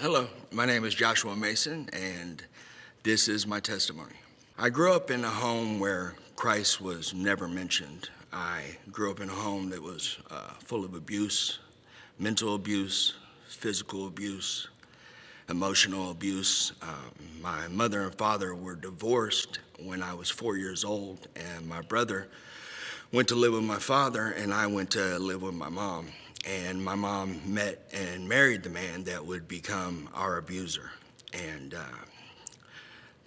Hello, my name is Joshua Mason, and this is my testimony. I grew up in a home where Christ was never mentioned. I grew up in a home that was full of abuse, mental abuse, physical abuse, emotional abuse. My mother and father were divorced when I was 4 years old, and my brother went to live with my father, and I went to live with my mom. And my mom met and married the man that would become our abuser. And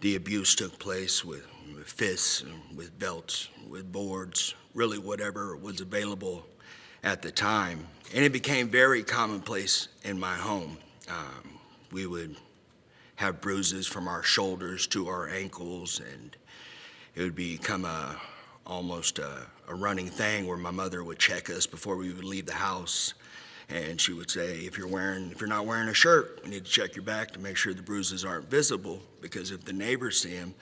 the abuse took place with fists, with belts, with boards, really whatever was available at the time. And it became very commonplace in my home. We would have bruises from our shoulders to our ankles, and it would become almost a running thing where my mother would check us before we would leave the house, and she would say, if you're not wearing a shirt, you need to check your back to make sure the bruises aren't visible, because if the neighbors see them,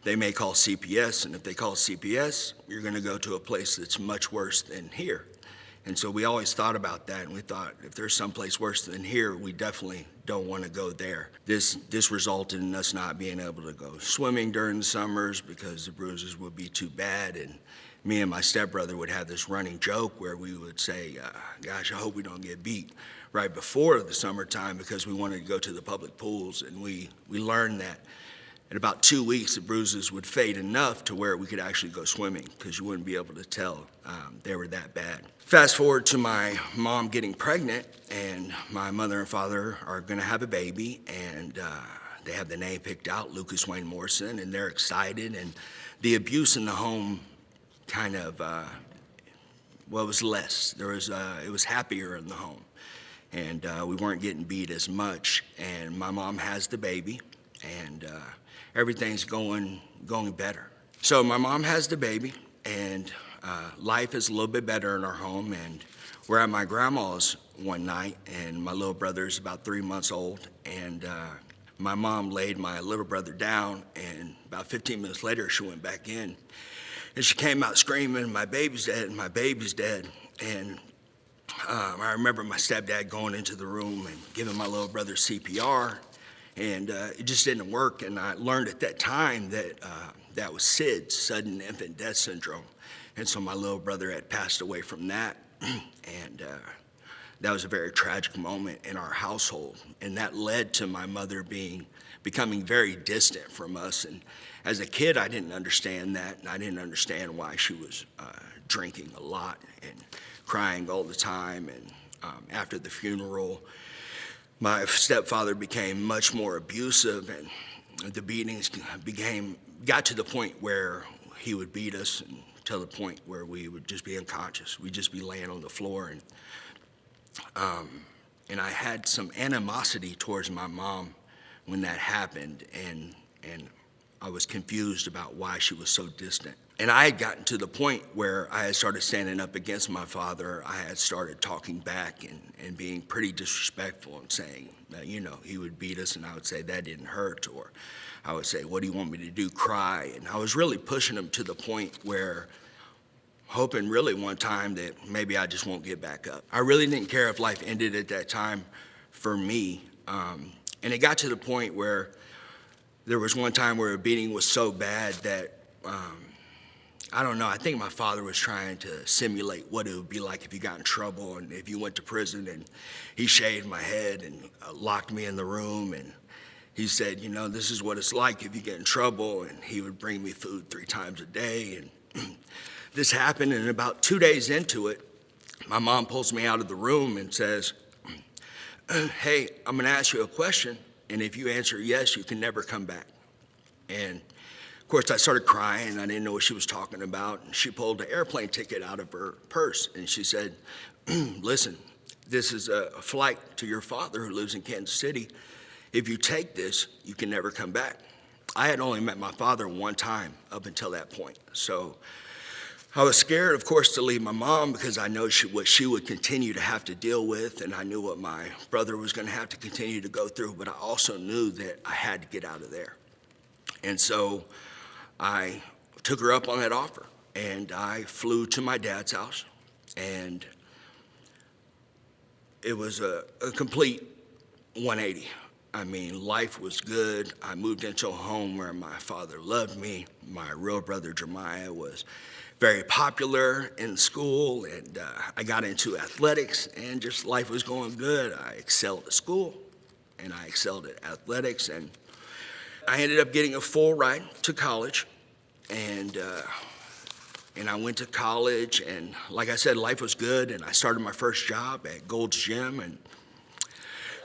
they may call CPS, and if they call CPS, you're going to go to a place that's much worse than here. And so we always thought about that, and we thought, if there's someplace worse than here, we definitely don't want to go there. This resulted in us not being able to go swimming during the summers because the bruises would be too bad. And me and my stepbrother would have this running joke where we would say, gosh, I hope we don't get beat right before the summertime, because we wanted to go to the public pools. And we learned that in about 2 weeks, the bruises would fade enough to where we could actually go swimming, because you wouldn't be able to tell they were that bad. Fast forward to my mom getting pregnant, and my mother and father are going to have a baby, and they have the name picked out, Lucas Wayne Morrison, and they're excited. And the abuse in the home kind of, it was less. It was happier in the home, and we weren't getting beat as much. And my mom has the baby, and everything's going better. So my mom has the baby, and life is a little bit better in our home. And we're at my grandma's one night, and my little brother's about 3 months old, and my mom laid my little brother down, and about 15 minutes later, she went back in, and she came out screaming, my baby's dead, my baby's dead. And I remember my stepdad going into the room and giving my little brother CPR, and it just didn't work. And I learned at that time that that was SIDS, sudden infant death syndrome. And so my little brother had passed away from that. And that was a very tragic moment in our household. And that led to my mother becoming very distant from us. And as a kid, I didn't understand that. And I didn't understand why she was drinking a lot and crying all the time. And after the funeral, my stepfather became much more abusive, and the beatings got to the point where he would beat us, and to the point where we would just be unconscious. We'd just be laying on the floor. And I had some animosity towards my mom when that happened, and I was confused about why she was so distant. And I had gotten to the point where I had started standing up against my father. I had started talking back and being pretty disrespectful and saying, he would beat us, and I would say, that didn't hurt. Or I would say, what do you want me to do, cry? And I was really pushing him to the point where, hoping really one time that maybe I just won't get back up. I really didn't care if life ended at that time for me. And it got to the point where there was one time where a beating was so bad that, I don't know, I think my father was trying to simulate what it would be like if you got in trouble and if you went to prison. And he shaved my head and locked me in the room, and he said, this is what it's like if you get in trouble. And he would bring me food 3 times a day. And this happened, and about 2 days into it, my mom pulls me out of the room and says, hey, I'm going to ask you a question, and if you answer yes, you can never come back. And of course, I started crying, and I didn't know what she was talking about. And she pulled an airplane ticket out of her purse, and she said, listen, this is a flight to your father who lives in Kansas City. If you take this, you can never come back. I had only met my father one time up until that point. So I was scared, of course, to leave my mom, because I know what she would continue to have to deal with, and I knew what my brother was going to have to continue to go through, but I also knew that I had to get out of there. And so I took her up on that offer, and I flew to my dad's house, and it was a complete 180. I mean, life was good. I moved into a home where my father loved me. My real brother Jeremiah was very popular in school, and I got into athletics, and just life was going good. I excelled at school, and I excelled at athletics, and I ended up getting a full ride to college, and I went to college, and like I said, life was good, and I started my first job at Gold's Gym, and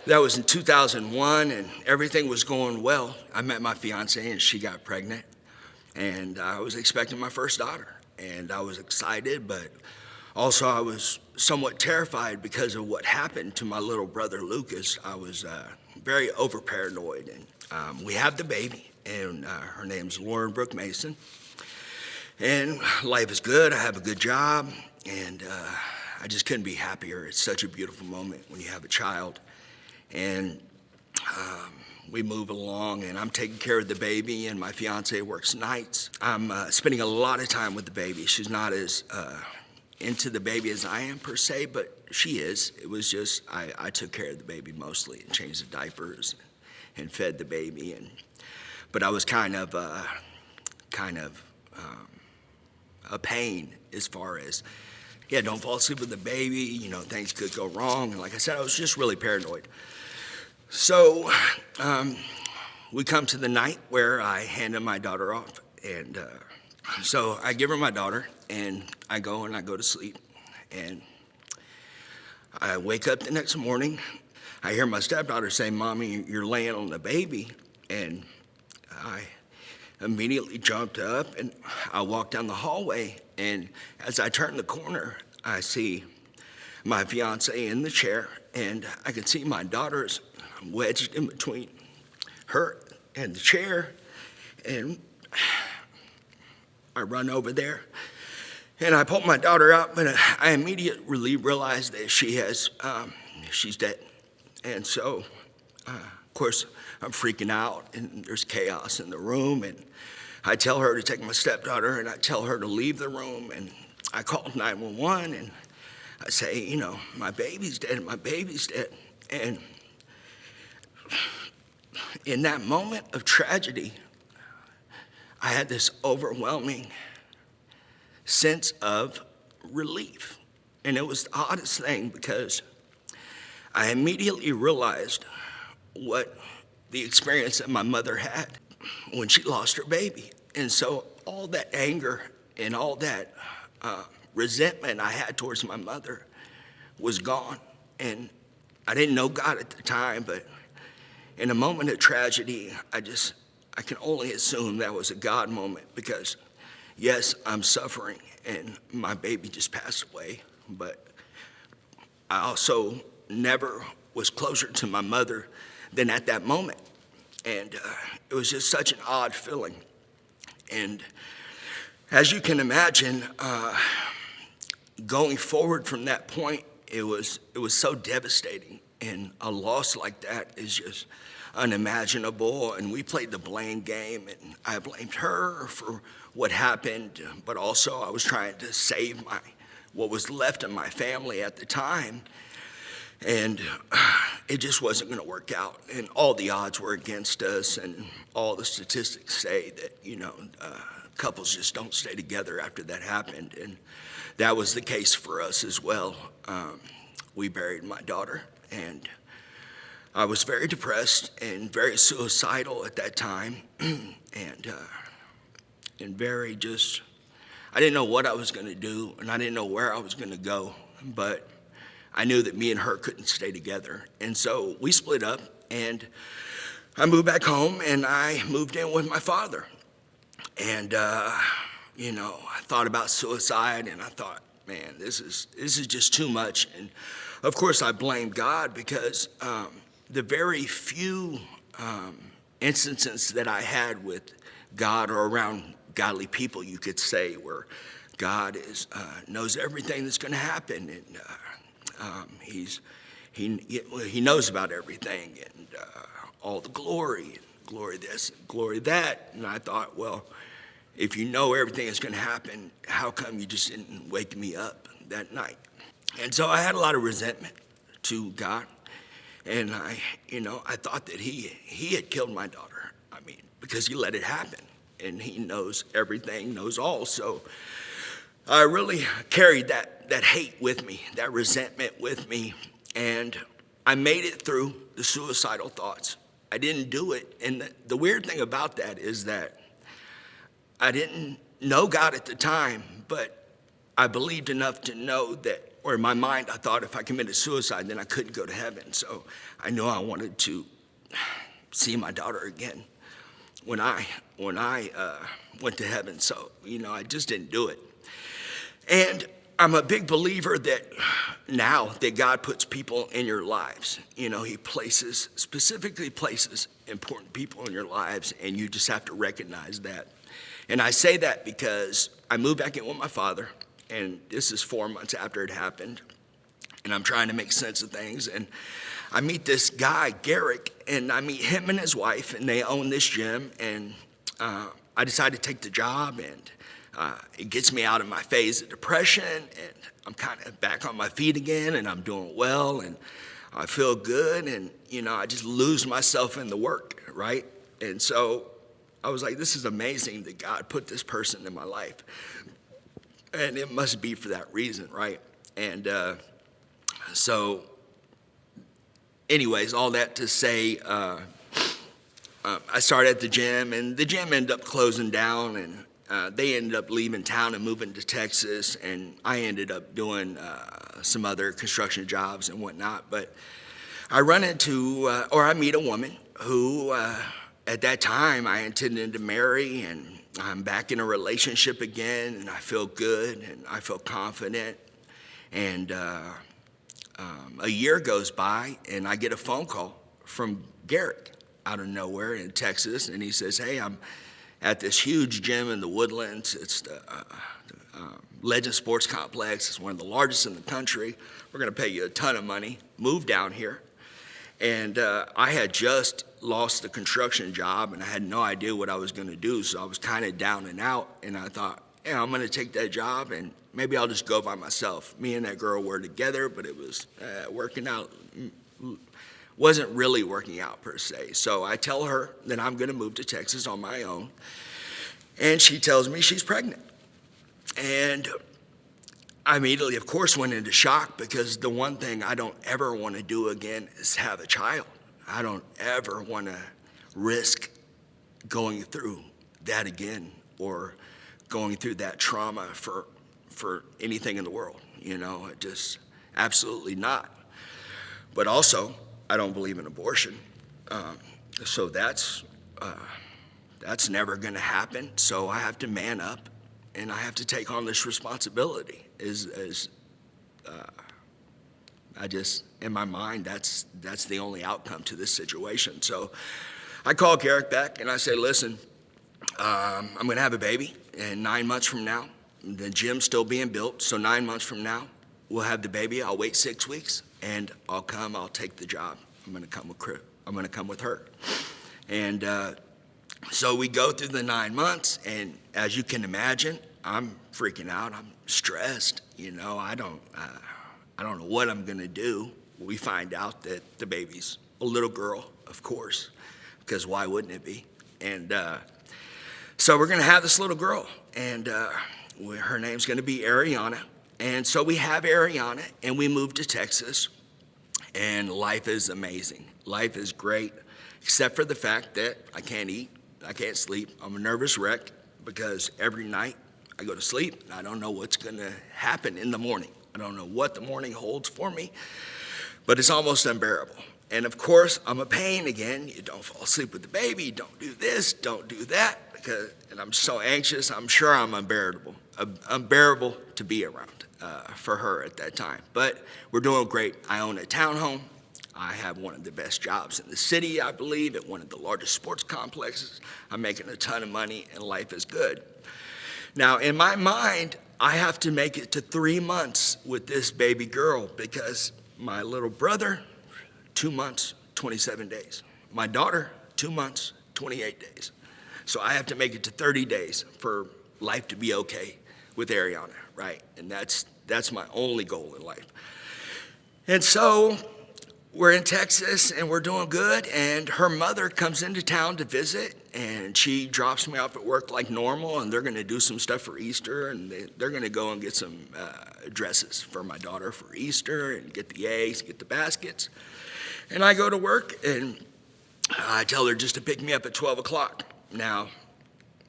that was in 2001, and everything was going well. I met my fiance, and she got pregnant, and I was expecting my first daughter, and I was excited, but also I was somewhat terrified because of what happened to my little brother Lucas. I was very over-paranoid, and we have the baby, and her name's Lauren Brooke Mason. And life is good. I have a good job, and I just couldn't be happier. It's such a beautiful moment when you have a child. And we move along, and I'm taking care of the baby, and my fiance works nights. I'm spending a lot of time with the baby. She's not as into the baby as I am per se, but she is. It was just I took care of the baby mostly and changed the diapers and fed the baby. But I was kind of a pain as far as, yeah, don't fall asleep with the baby, you know, things could go wrong. And like I said, I was just really paranoid. So we come to the night where I handed my daughter off. And so I give her my daughter, and I go to sleep. And I wake up the next morning. I hear my stepdaughter say, "Mommy, you're laying on the baby." And I immediately jumped up, and I walked down the hallway, and as I turned the corner, I see my fiance in the chair, and I can see my daughter's wedged in between her and the chair, and I run over there, and I pull my daughter out, but I immediately realize that she's dead. And so, of course, I'm freaking out, and there's chaos in the room, and I tell her to take my stepdaughter, and I tell her to leave the room, and I call 911, and I say, you know, my baby's dead. And in that moment of tragedy, I had this overwhelming sense of relief. And it was the oddest thing because I immediately realized what the experience that my mother had when she lost her baby. And so all that anger and all that resentment I had towards my mother was gone. And I didn't know God at the time, but in a moment of tragedy, I can only assume that was a God moment because, yes, I'm suffering and my baby just passed away, but I also never was closer to my mother than at that moment. And it was just such an odd feeling. And as you can imagine, going forward from that point, it was so devastating. And a loss like that is just unimaginable. And we played the blame game, and I blamed her for what happened, but also I was trying to save what was left of my family at the time. And it just wasn't going to work out. And all the odds were against us, and all the statistics say that, you know, couples just don't stay together after that happened. And that was the case for us as well. We buried my daughter, and I was very depressed and very suicidal at that time, and very just, I didn't know what I was going to do, and I didn't know where I was going to go, but I knew that me and her couldn't stay together. And so we split up, and I moved back home, and I moved in with my father. And, you know, I thought about suicide, and I thought, man, this is just too much. And of course, I blamed God because the very few instances that I had with God or around godly people, you could say, where God knows everything that's going to happen, and he knows about everything, and all the glory this, glory that. And I thought, well, if you know everything that's going to happen, how come you just didn't wake me up that night? And so I had a lot of resentment to God. And I thought that he had killed my daughter. I mean, because he let it happen, and he knows everything, knows all. So I really carried that hate with me, that resentment with me, and I made it through the suicidal thoughts. I didn't do it, and the weird thing about that is that I didn't know God at the time, but I believed enough to know that, or in my mind, I thought if I committed suicide, then I couldn't go to heaven. So I knew I wanted to see my daughter again when I went to heaven. So, I just didn't do it. And I'm a big believer that now that God puts people in your lives, he specifically places important people in your lives, and you just have to recognize that. And I say that because I moved back in with my father, and this is 4 months after it happened, and I'm trying to make sense of things. And I meet this guy, Garrick, and I meet him and his wife, and they own this gym, and I decided to take the job, and it gets me out of my phase of depression, and I'm kind of back on my feet again, and I'm doing well, and I feel good, and, I just lose myself in the work, right? And so I was like, this is amazing that God put this person in my life. And it must be for that reason, right? And so anyways, all that to say, I started at the gym, and the gym ended up closing down, and they ended up leaving town and moving to Texas, and I ended up doing some other construction jobs and whatnot. But I I meet a woman who, at that time, I intended to marry, and I'm back in a relationship again, and I feel good, and I feel confident. And a year goes by, and I get a phone call from Garrick out of nowhere in Texas, and he says, hey, I'm at this huge gym in the Woodlands. It's the Legend Sports Complex. It's one of the largest in the country. We're going to pay you a ton of money. Move down here. And I had just lost the construction job, and I had no idea what I was going to do, so I was kind of down and out, and I thought, yeah, I'm going to take that job, and maybe I'll just go by myself. Me and that girl were together, but it was working out, wasn't really working out per se. So I tell her that I'm going to move to Texas on my own, and she tells me she's pregnant. And I immediately, of course, went into shock, because the one thing I don't ever want to do again is have a child. I don't ever want to risk going through that again, or going through that trauma for anything in the world, just absolutely not. But also, I don't believe in abortion. So that's never going to happen. So I have to man up, and I have to take on this responsibility. In my mind, that's the only outcome to this situation. So I call Garrick back, and I say, listen, I'm going to have a baby, and 9 months from now, the gym's still being built, so 9 months from now, we'll have the baby. I'll wait 6 weeks, and I'll take the job. I'm going to come with her. And so we go through the 9 months, and as you can imagine, I'm freaking out. I'm stressed. I don't know what I'm going to do. We find out that the baby's a little girl, of course, because why wouldn't it be? And so we're going to have this little girl, and her name's going to be Ariana. And so we have Ariana, and we move to Texas, and life is amazing. Life is great, except for the fact that I can't eat, I can't sleep. I'm a nervous wreck, because every night I go to sleep, and I don't know what's going to happen in the morning. I don't know what the morning holds for me, but it's almost unbearable. And of course, I'm a pain again. You don't fall asleep with the baby. Don't do this. Don't do that. And I'm so anxious. I'm sure I'm unbearable to be around for her at that time. But we're doing great. I own a townhome. I have one of the best jobs in the city, I believe, at one of the largest sports complexes. I'm making a ton of money, and life is good. Now, in my mind, I have to make it to 3 months with this baby girl, because my little brother, 2 months, 27 days. My daughter, 2 months, 28 days. So I have to make it to 30 days for life to be okay with Ariana, right? And that's my only goal in life. And so we're in Texas and we're doing good, and her mother comes into town to visit, and she drops me off at work like normal, and they're going to do some stuff for Easter, and they're going to go and get some dresses for my daughter for Easter and get the eggs, get the baskets. And I go to work, and I tell her just to pick me up at 12 o'clock. Now,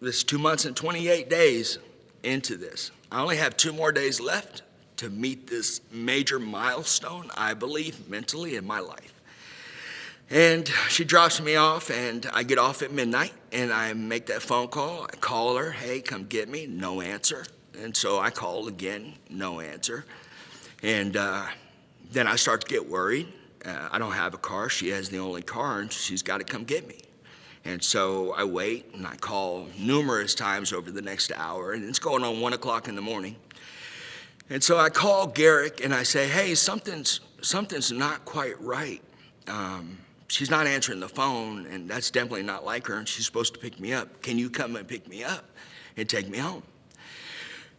this is 2 months and 28 days into this. I only have 2 more days left to meet this major milestone, I believe, mentally in my life. And she drops me off, and I get off at midnight, and I make that phone call. I call her, hey, come get me, no answer. And so I call again, no answer. And then I start to get worried. I don't have a car. She has the only car, and she's got to come get me. And so I wait, and I call numerous times over the next hour, and it's going on 1 o'clock in the morning. And so I call Garrick, and I say, hey, something's not quite right. She's not answering the phone, and that's definitely not like her, and she's supposed to pick me up. Can you come and pick me up and take me home?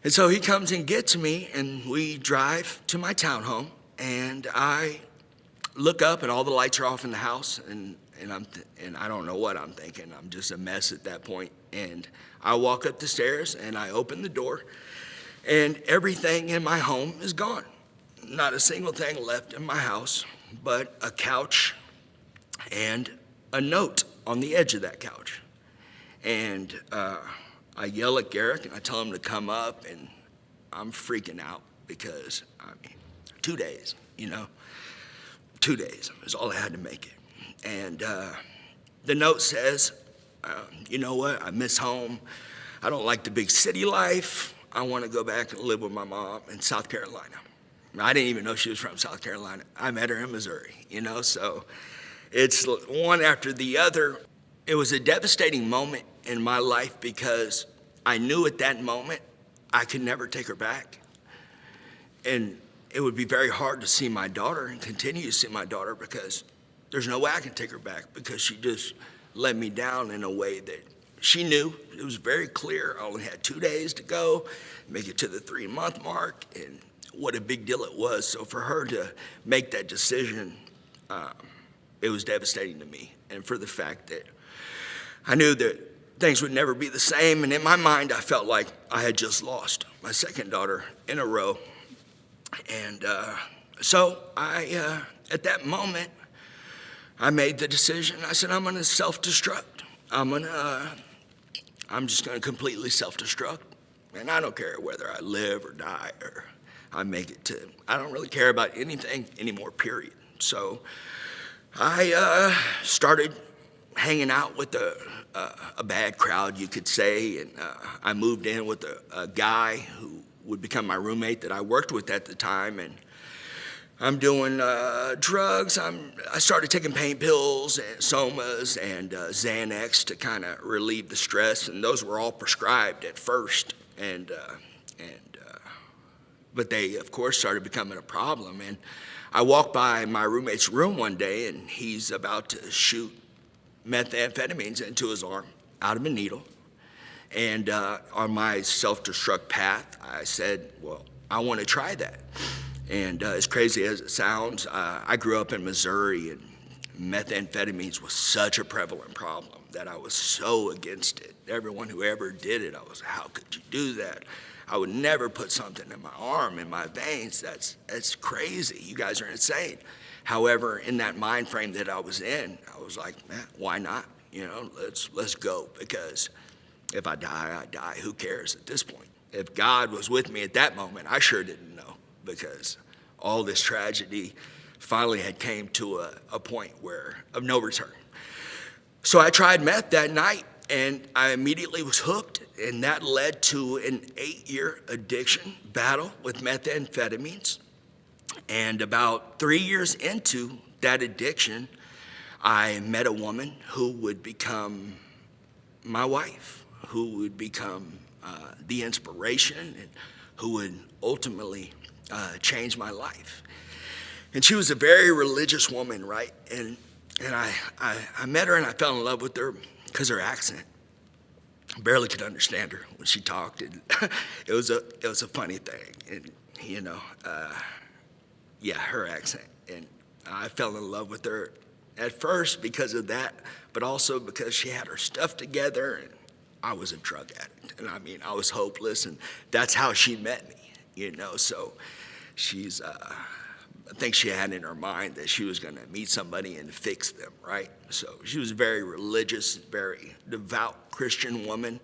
And so he comes and gets me, and we drive to my townhome, and I look up, and all the lights are off in the house, and I don't know what I'm thinking. I'm just a mess at that point. And I walk up the stairs, and I open the door, and everything in my home is gone. Not a single thing left in my house but a couch and a note on the edge of that couch. And I yell at Garrick, and I tell him to come up, and I'm freaking out because, 2 days, 2 days is all I had to make it. And the note says, you know what, I miss home. I don't like the big city life. I want to go back and live with my mom in South Carolina. I didn't even know she was from South Carolina. I met her in Missouri, so it's one after the other. It was a devastating moment in my life because I knew at that moment I could never take her back. And it would be very hard to see my daughter and continue to see my daughter because there's no way I can take her back because she just let me down in a way that she knew. It was very clear. I only had 2 days to go, make it to the 3-month mark, and what a big deal it was. So for her to make that decision, it was devastating to me. And for the fact that I knew that things would never be the same. And in my mind, I felt like I had just lost my second daughter in a row. And so I, at that moment, I made the decision. I said, I'm going to self-destruct. I'm just going to completely self-destruct. And I don't care whether I live or die or I make it to, I don't really care about anything anymore, period. So I started hanging out with a bad crowd, you could say, and I moved in with a guy who would become my roommate that I worked with at the time, and I'm doing drugs. I started taking pain pills and Somas and Xanax to kind of relieve the stress, and those were all prescribed at first, but they, of course, started becoming a problem. And I walked by my roommate's room one day, and he's about to shoot methamphetamines into his arm out of a needle. And on my self-destruct path, I said, well, I want to try that. And as crazy as it sounds, I grew up in Missouri, and methamphetamines was such a prevalent problem that I was so against it. Everyone who ever did it, I was, how could you do that? I would never put something in my arm, in my veins. That's crazy. You guys are insane. However, in that mind frame that I was in, I was like, man, why not? Let's go, because if I die, I die. Who cares at this point? If God was with me at that moment, I sure didn't know, because all this tragedy finally had came to a point of no return. So I tried meth that night, and I immediately was hooked, and that led to an 8-year addiction battle with methamphetamines. And about 3 years into that addiction, I met a woman who would become my wife, who would become the inspiration, and who would ultimately change my life. And she was a very religious woman, right? And I met her, and I fell in love with her because her accent. I barely could understand her when she talked. And it was a funny thing, and her accent. And I fell in love with her at first because of that, but also because she had her stuff together, and I was a drug addict. And I mean, I was hopeless, and that's how she met me, you know. So she's, I think she had in her mind that she was going to meet somebody and fix them, right? So she was a very religious, very devout Christian woman.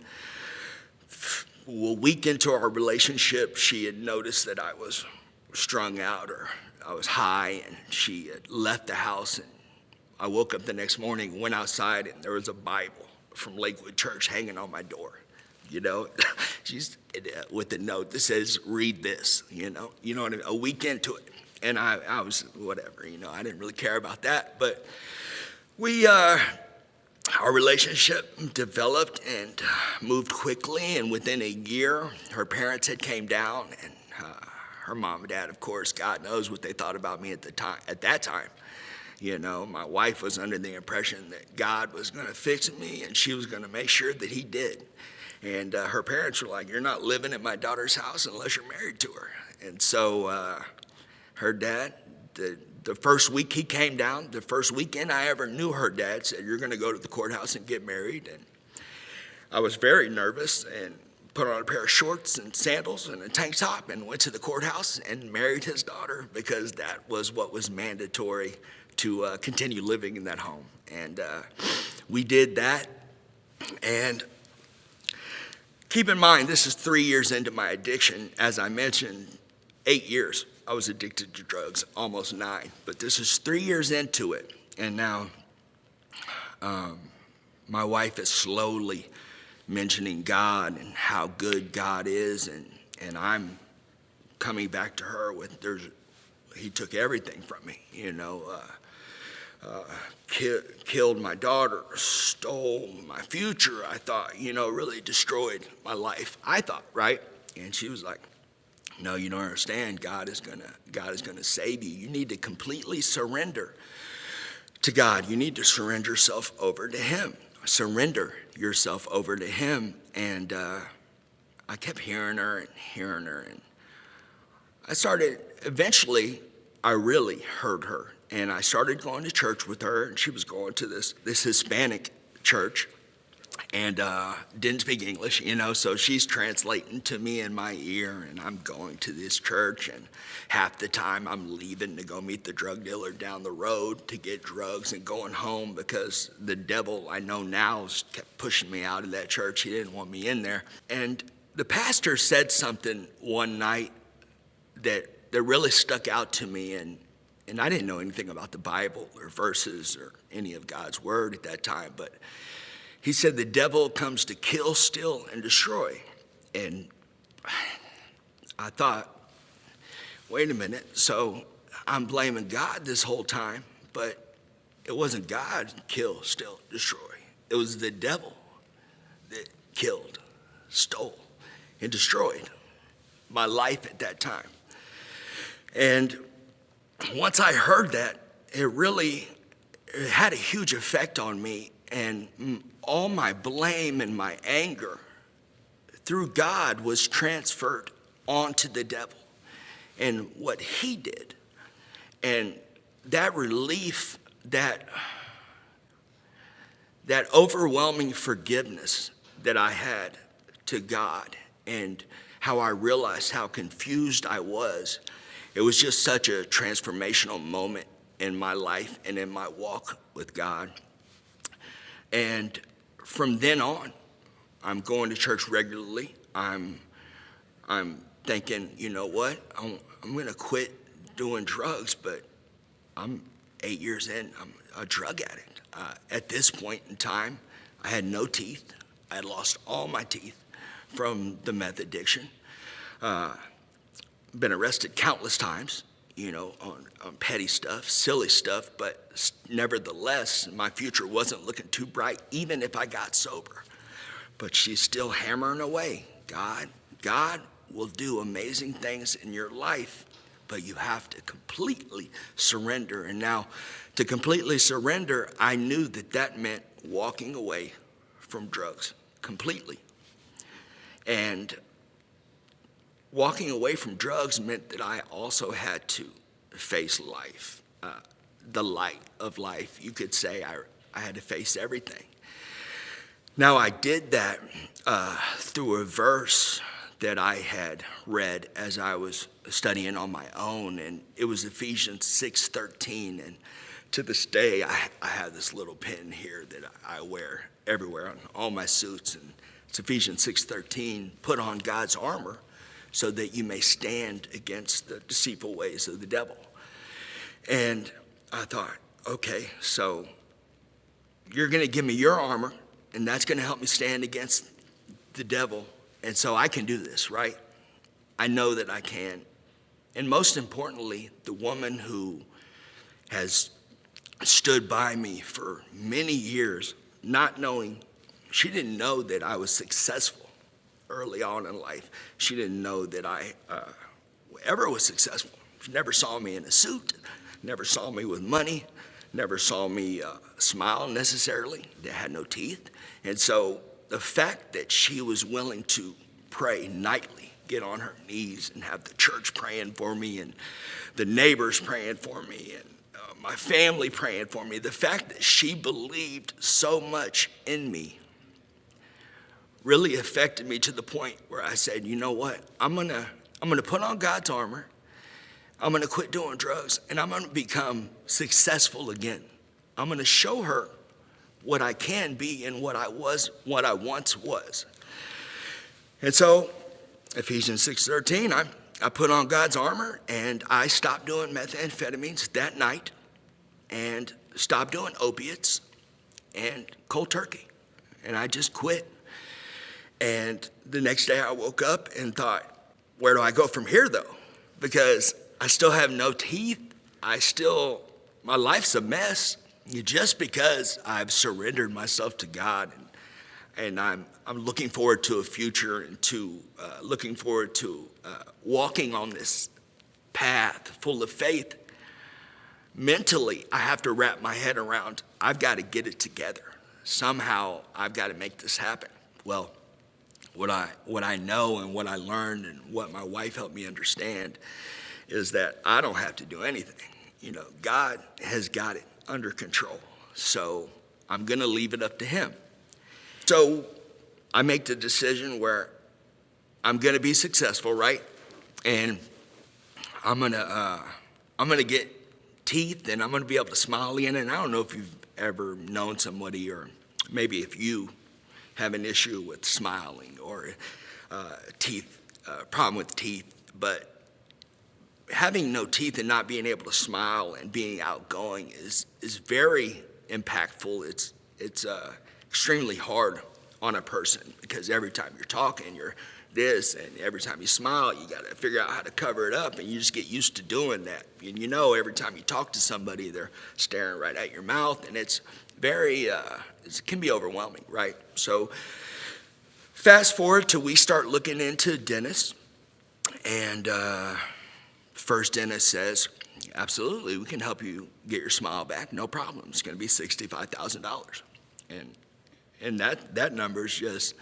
A week into our relationship, she had noticed that I was strung out or I was high, and she had left the house. And I woke up the next morning, went outside, and there was a Bible from Lakewood Church hanging on my door. You know, she's with a note that says, "Read this." You know what I mean? A week into it, and I was whatever. You know, I didn't really care about that, but our relationship developed and moved quickly, and within a year, her parents had came down, and her mom and dad, of course, God knows what they thought about me at that time. You know, my wife was under the impression that God was going to fix me, and she was going to make sure that he did. And her parents were like, "You're not living at my daughter's house unless you're married to her." And so her dad, the first week he came down, the first weekend I ever knew her dad, said, "You're going to go to the courthouse and get married." And I was very nervous and put on a pair of shorts and sandals and a tank top and went to the courthouse and married his daughter, because that was what was mandatory to continue living in that home. And we did that. And keep in mind, this is 3 years into my addiction. As I mentioned, 8 years I was addicted to drugs, almost 9. But this is 3 years into it. And now my wife is slowly mentioning God and how good God is. And I'm coming back to her with, he took everything from me, you know. Killed my daughter, stole my future, I thought, you know, really destroyed my life, I thought, right? And she was like, "No, you don't understand. God is gonna save you. You need to completely surrender to God. You need to surrender yourself over to him. Surrender yourself over to him." And I kept hearing her, and eventually I really heard her. And I started going to church with her, and she was going to this Hispanic church, and didn't speak English, you know, so she's translating to me in my ear, and I'm going to this church, and half the time I'm leaving to go meet the drug dealer down the road to get drugs and going home, because the devil, I know now, kept pushing me out of that church. He didn't want me in there. And the pastor said something one night that really stuck out to me, and I didn't know anything about the Bible or verses or any of God's word at that time, but he said the devil comes to kill, steal, and destroy. And I thought, wait a minute, so I'm blaming God this whole time, but it wasn't God kill, steal, destroy. It was the devil that killed, stole, and destroyed my life at that time. And once I heard that, it had a huge effect on me, and all my blame and my anger through God was transferred onto the devil and what he did. And that relief, that overwhelming forgiveness that I had to God, and how I realized how confused I was, it was just such a transformational moment in my life and in my walk with God. And from then on, I'm going to church regularly. I'm thinking, you know what? I'm going to quit doing drugs, but I'm 8 years in. I'm a drug addict. At this point in time, I had no teeth. I had lost all my teeth from the meth addiction. Been arrested countless times, you know, on petty stuff, silly stuff, but nevertheless, my future wasn't looking too bright, even if I got sober. But she's still hammering away. God will do amazing things in your life, but you have to completely surrender. And now, to completely surrender, I knew that meant walking away from drugs completely. And walking away from drugs meant that I also had to face life. the light of life. You could say I had to face everything. Now, I did that through a verse that I had read as I was studying on my own, and it was Ephesians 6:13. And to this day, I have this little pin here that I wear everywhere on all my suits, and it's Ephesians 6:13. Put on God's armor so that you may stand against the deceitful ways of the devil. And I thought, okay, so you're going to give me your armor, and that's going to help me stand against the devil. And so I can do this, right? I know that I can. And most importantly, the woman who has stood by me for many years, not knowing, she didn't know that I was successful early on in life. She didn't know that I ever was successful. She never saw me in a suit, never saw me with money, never saw me smile necessarily. They had no teeth. And so the fact that she was willing to pray nightly, get on her knees and have the church praying for me and the neighbors praying for me and my family praying for me, the fact that she believed so much in me really affected me to the point where I said, you know what, I'm gonna put on God's armor, I'm gonna quit doing drugs, and I'm gonna become successful again. I'm gonna show her what I can be and what I once was. And so, Ephesians 6:13, I put on God's armor, and I stopped doing methamphetamines that night, and stopped doing opiates and cold turkey, and I just quit. And the next day I woke up and thought, where do I go from here though? Because I still have no teeth. My life's a mess. Just because I've surrendered myself to God, and I'm looking forward to a future and to looking forward to walking on this path full of faith. Mentally, I have to wrap my head around, I've got to get it together. Somehow, I've got to make this happen. Well, what I know and what I learned and what my wife helped me understand is that I don't have to do anything. You know, God has got it under control. So I'm going to leave it up to him. So I make the decision where I'm going to be successful, right? And I'm going to get teeth, and I'm going to be able to smile again. And I don't know if you've ever known somebody, or maybe if you have an issue with smiling or problem with teeth, but having no teeth and not being able to smile and being outgoing is very impactful. It's extremely hard on a person, because every time you're talking, you're this, and every time you smile, you got to figure out how to cover it up, and you just get used to doing that. And you know, every time you talk to somebody, they're staring right at your mouth, and it's very, it can be overwhelming, right? So fast forward till we start looking into dentists, and first dentist says, absolutely, we can help you get your smile back, no problem. It's going to be $65,000. And that number is just,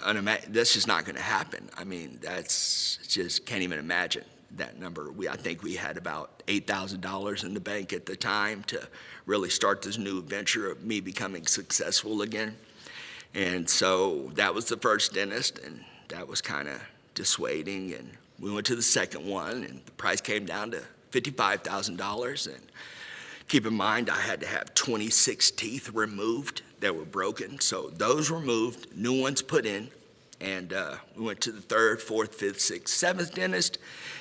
that's just not going to happen. I mean, that's just, can't even imagine that number. I think we had about $8,000 in the bank at the time to really start this new venture of me becoming successful again. And so that was the first dentist, and that was kind of dissuading. And we went to the second one, and the price came down to $55,000. And keep in mind, I had to have 26 teeth removed that were broken. So those removed, new ones put in. And we went to the third, fourth, fifth, sixth, seventh dentist,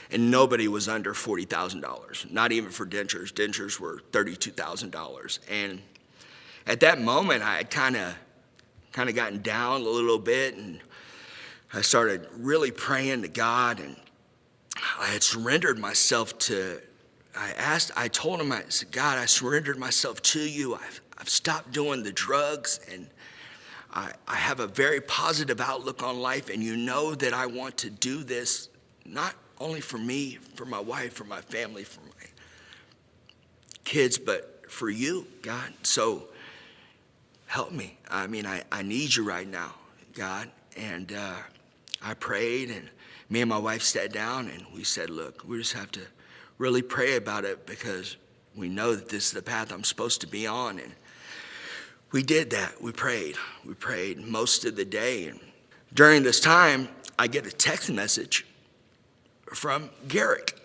and nobody was under $40,000, not even for dentures. Dentures were $32,000. And at that moment, I had kind of gotten down a little bit, and I started really praying to God, and I had surrendered myself to, I told him, I said, God, I surrendered myself to you. I've stopped doing the drugs, and I have a very positive outlook on life, and you know that I want to do this not only for me, for my wife, for my family, for my kids, but for you, God. So help me. I mean, I need you right now, God. And I prayed, and me and my wife sat down, and we said, look, we just have to really pray about it, because We know that this is the path I'm supposed to be on. And we did that. We prayed. We prayed most of the day. And during this time, I get a text message from Garrick.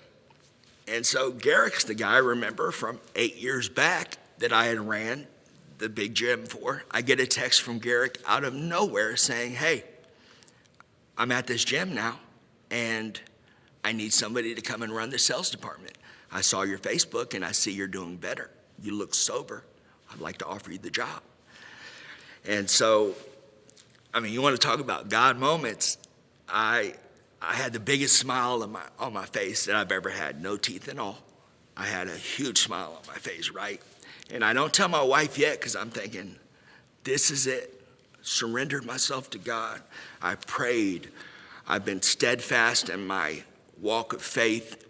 And so Garrick's the guy I remember from 8 years back that I had ran the big gym for. I get a text from Garrick out of nowhere saying, hey, I'm at this gym now, and I need somebody to come and run the sales department. I saw your Facebook, and I see you're doing better. You look sober. I'd like to offer you the job. And so, I mean, you want to talk about God moments. I had the biggest smile on my face that I've ever had, no teeth and all. I had a huge smile on my face, right? And I don't tell my wife yet because I'm thinking, this is it. Surrendered myself to God. I prayed. I've been steadfast in my walk of faith,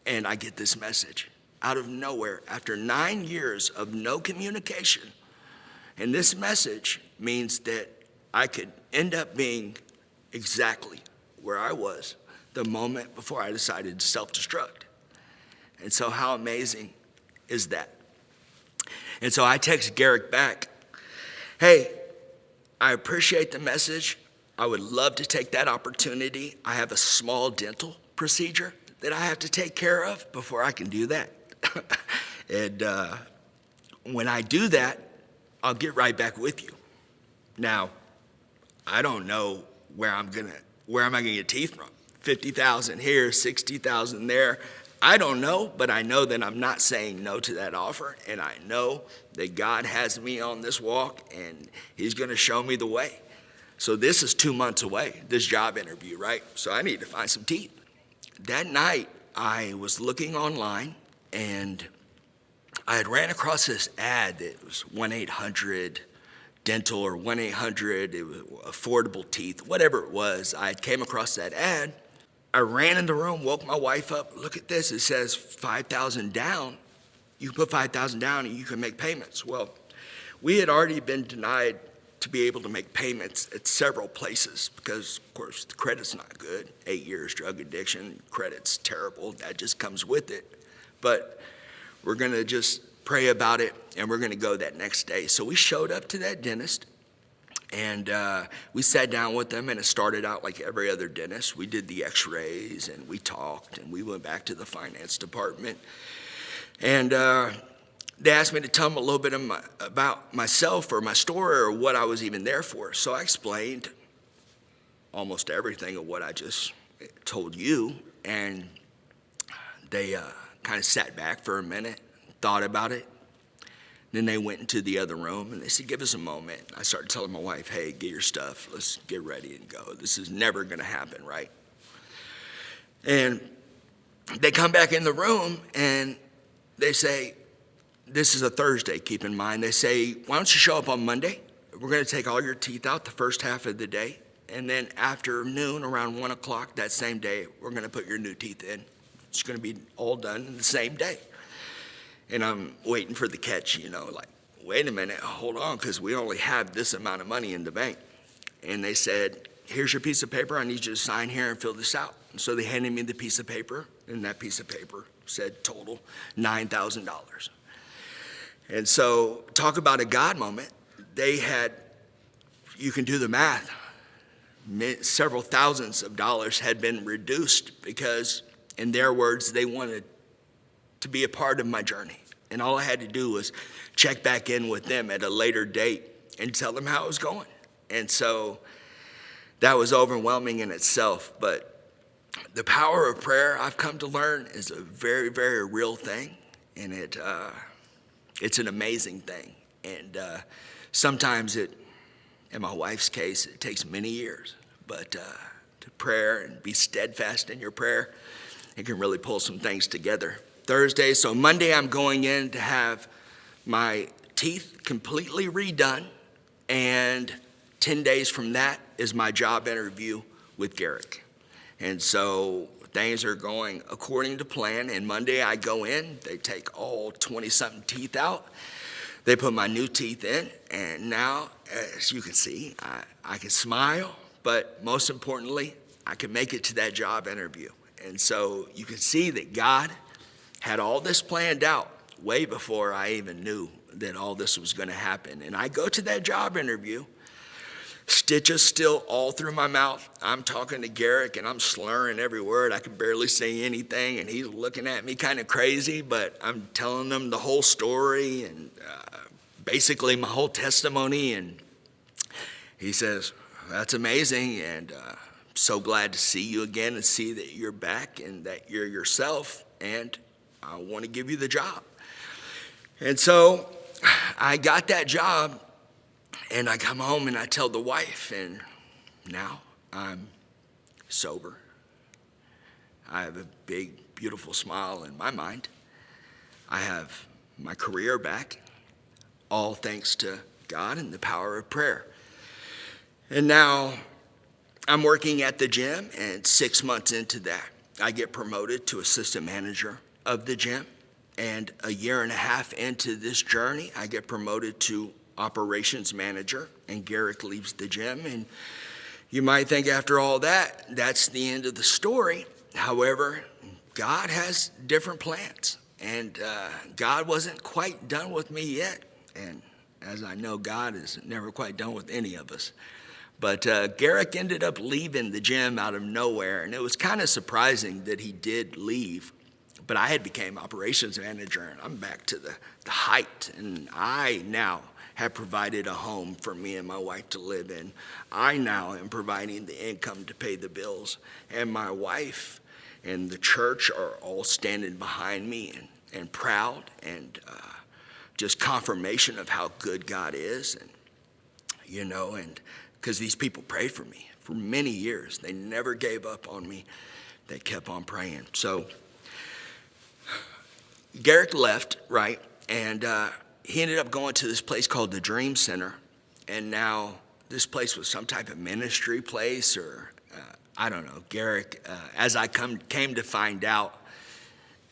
and I get this message out of nowhere after 9 years of no communication. And this message means that I could end up being exactly where I was the moment before I decided to self-destruct. And so how amazing is that? And so I text Garrick back, hey, I appreciate the message. I would love to take that opportunity. I have a small dental procedure that I have to take care of before I can do that. And when I do that, I'll get right back with you. Now, I don't know where am I gonna get teeth from? 50,000 here, 60,000 there. I don't know, but I know that I'm not saying no to that offer, and I know that God has me on this walk, and he's gonna show me the way. So this is 2 months away, this job interview, right? So I need to find some teeth. That night, I was looking online, and I had ran across this ad that was 1-800-dental or 1-800, it was affordable teeth, whatever it was. I came across that ad. I ran in the room, woke my wife up. Look at this, it says 5,000 down. You can put 5,000 down and you can make payments. Well, we had already been denied to be able to make payments at several places because, of course, the credit's not good. 8 years drug addiction, credit's terrible. That just comes with it. But we're gonna just pray about it, and we're gonna go that next day. So we showed up to that dentist, and we sat down with them, and it started out like every other dentist. We did the x-rays, and we talked, and we went back to the finance department. And they asked me to tell them a little bit about myself or my story or what I was even there for. So I explained almost everything of what I just told you, and they kind of sat back for a minute, thought about it. Then they went into the other room and they said, give us a moment. I started telling my wife, hey, get your stuff. Let's get ready and go. This is never going to happen, right? And they come back in the room and they say, this is a Thursday, keep in mind. They say, why don't you show up on Monday? We're going to take all your teeth out the first half of the day. And then after noon, around 1 o'clock that same day, we're going to put your new teeth in. It's going to be all done in the same day. And I'm waiting for the catch, like, wait a minute, hold on, because we only have this amount of money in the bank. And they said, here's your piece of paper. I need you to sign here and fill this out. And so they handed me the piece of paper, and that piece of paper said total $9,000. And so talk about a God moment. They had, you can do the math, several thousands of dollars had been reduced because, in their words, they wanted to be a part of my journey. And all I had to do was check back in with them at a later date and tell them how it was going. And so that was overwhelming in itself. But the power of prayer, I've come to learn, is a very, very real thing. And it's an amazing thing. And sometimes in my wife's case, it takes many years. But to prayer and be steadfast in your prayer, it can really pull some things together. Thursday, so Monday I'm going in to have my teeth completely redone, and 10 days from that is my job interview with Garrick. And so things are going according to plan, and Monday I go in, they take all 20-something teeth out, they put my new teeth in, and now, as you can see, I can smile, but most importantly, I can make it to that job interview. And so you can see that God had all this planned out way before I even knew that all this was going to happen. And I go to that job interview, stitches still all through my mouth. I'm talking to Garrick and I'm slurring every word. I can barely say anything, and he's looking at me kind of crazy, but I'm telling him the whole story and basically my whole testimony. And he says, "That's amazing, and so glad to see you again and see that you're back and that you're yourself, and I want to give you the job." And so I got that job, and I come home and I tell the wife, and now I'm sober. I have a big, beautiful smile in my mind. I have my career back, all thanks to God and the power of prayer. And now I'm working at the gym, and 6 months into that, I get promoted to assistant manager of the gym. And a year and a half into this journey, I get promoted to operations manager, and Garrick leaves the gym. And you might think after all that, that's the end of the story. However, God has different plans, and God wasn't quite done with me yet. And as I know, God is never quite done with any of us. But Garrick ended up leaving the gym out of nowhere, and it was kind of surprising that he did leave. But I had became operations manager, and I'm back to the height, and I now have provided a home for me and my wife to live in. I now am providing the income to pay the bills, and my wife and the church are all standing behind me and proud, and just confirmation of how good God is. And and because these people prayed for me for many years. They never gave up on me. They kept on praying. So Garrick left, right? And he ended up going to this place called the Dream Center. And now this place was some type of ministry place, or I don't know. Garrick, as I came to find out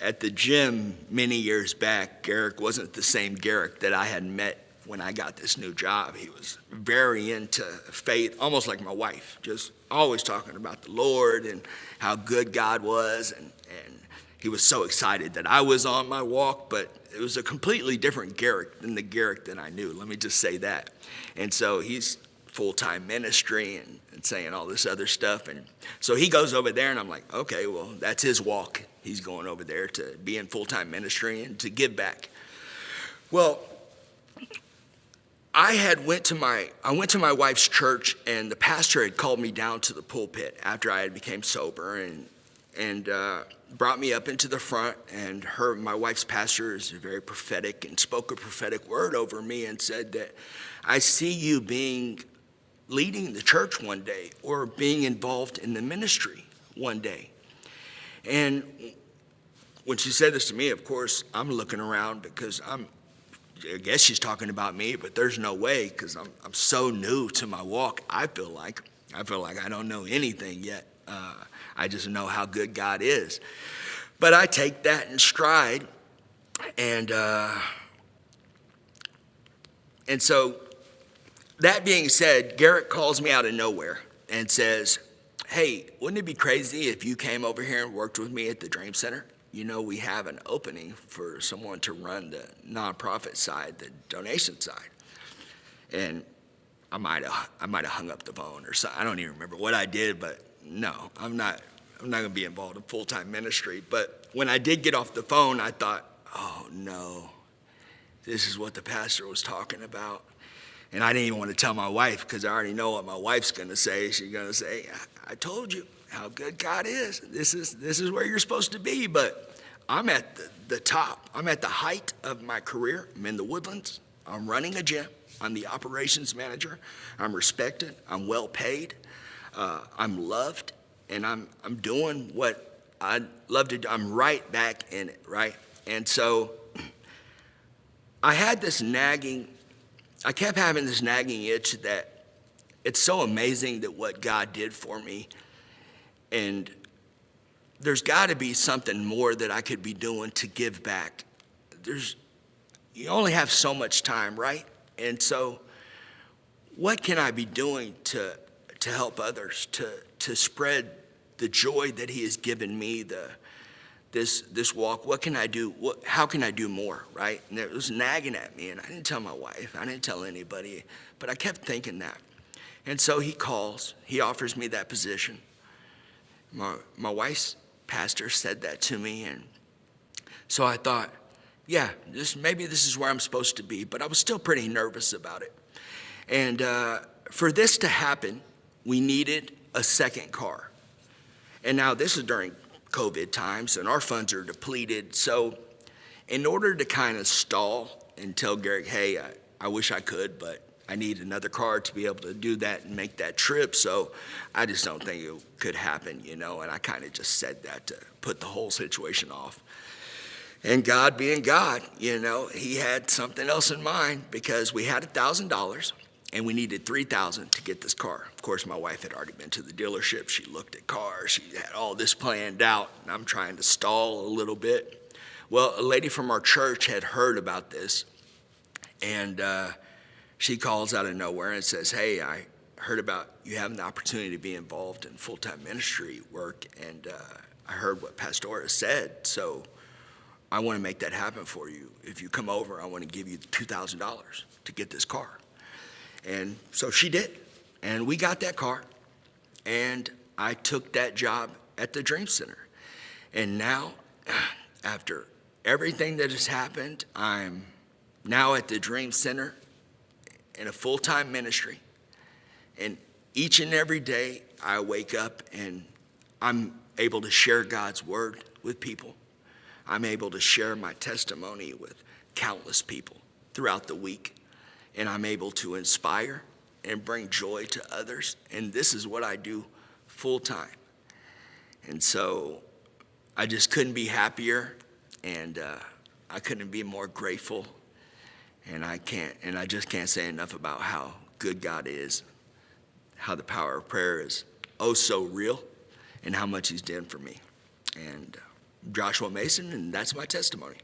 at the gym many years back, Garrick wasn't the same Garrick that I had met when I got this new job. He was very into faith, almost like my wife, just always talking about the Lord and how good God was. And he was so excited that I was on my walk, but it was a completely different Garrick than the Garrick that I knew. Let me just say that. And so he's full-time ministry and saying all this other stuff. And so he goes over there, and I'm like, okay, well, that's his walk. He's going over there to be in full-time ministry and to give back. Well, I went to my wife's church, and the pastor had called me down to the pulpit after I had became sober, and brought me up into the front. And my wife's pastor is very prophetic and spoke a prophetic word over me and said that I see you leading the church one day, or being involved in the ministry one day. And when she said this to me, of course, I'm looking around because I guess she's talking about me, but there's no way, because I'm so new to my walk. I feel like I don't know anything yet. I just know how good God is. But I take that in stride, and so that being said, Garrick calls me out of nowhere and says, "Hey, wouldn't it be crazy if you came over here and worked with me at the Dream Center? We have an opening for someone to run the nonprofit side, the donation side." And I might have hung up the phone or something. I don't even remember what I did, but no, I'm not going to be involved in full-time ministry. But when I did get off the phone, I thought, oh no, this is what the pastor was talking about. And I didn't even want to tell my wife, because I already know what my wife's going to say. She's going to say, I told you how good God is. This is where you're supposed to be. But I'm at the top. I'm at the height of my career. I'm in the Woodlands. I'm running a gym. I'm the operations manager. I'm respected. I'm well paid. I'm loved. And I'm doing what I love to do. I'm right back in it, right? And so I kept having this nagging itch that it's so amazing that what God did for me. And there's got to be something more that I could be doing to give back. You only have so much time, right? And so what can I be doing to help others, to spread the joy that he has given me, this walk. What can I do? How can I do more, right? And it was nagging at me, and I didn't tell my wife. I didn't tell anybody, but I kept thinking that. And so he calls. He offers me that position. My wife's pastor said that to me, and so I thought, yeah, maybe this is where I'm supposed to be, but I was still pretty nervous about it. And for this to happen, we needed a second car. And now this is during COVID times, and our funds are depleted. So in order to kind of stall and tell Garrick, hey, I wish I could, but I need another car to be able to do that and make that trip. So I just don't think it could happen, and I kind of just said that to put the whole situation off. And God being God, he had something else in mind, because we had $1,000 and we needed $3,000 to get this car. Of course, my wife had already been to the dealership. She looked at cars. She had all this planned out, and I'm trying to stall a little bit. Well, a lady from our church had heard about this, and she calls out of nowhere and says, hey, I heard about you having the opportunity to be involved in full-time ministry work, and I heard what Pastora said, so I want to make that happen for you. If you come over, I want to give you $2,000 to get this car. And so she did, and we got that car, and I took that job at the Dream Center. And now, after everything that has happened, I'm now at the Dream Center in a full-time ministry. And each and every day I wake up and I'm able to share God's word with people. I'm able to share my testimony with countless people throughout the week. And I'm able to inspire and bring joy to others. And this is what I do full time. And so I just couldn't be happier, and I couldn't be more grateful. And I just can't say enough about how good God is, how the power of prayer is oh so real, and how much he's done for me. And Joshua Mason, and that's my testimony.